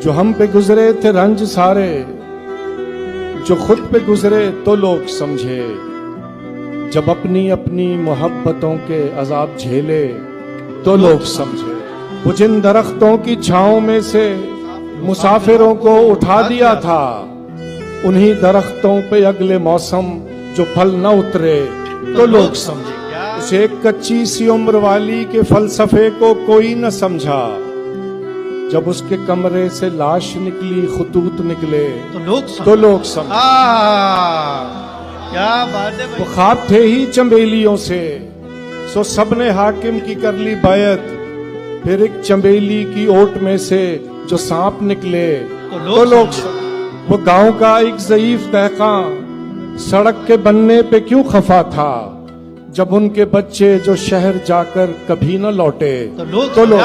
जो हम पे गुजरे थे रंज सारे, जो खुद पे गुजरे तो लोग समझे। जब अपनी अपनी मोहब्बतों के अजाब झेले तो लोग समझे। वो जिन दरख्तों की छांव में से मुसाफिरों को उठा दिया था, उन्हीं दरख्तों पे अगले मौसम जो फल न उतरे तो लोग समझे। उस एक कच्ची सी उम्र वाली के फलसफे को कोई न समझा। जब उसके कमरे से लाश निकली, खुतूत निकले तो लोग समझे। क्या बात है भाई। वो ख्वाब थे ही चंबेलियों से, सो सबने हाकिम की कर ली बैत। फिर एक चंबेली की ओट में से जो सांप निकले तो लोग समझे। वो गांव का एक ज़ईफ दहका सड़क के बनने पे क्यों खफा था, जब उनके बच्चे जो शहर जाकर कभी न लौटे तो लोग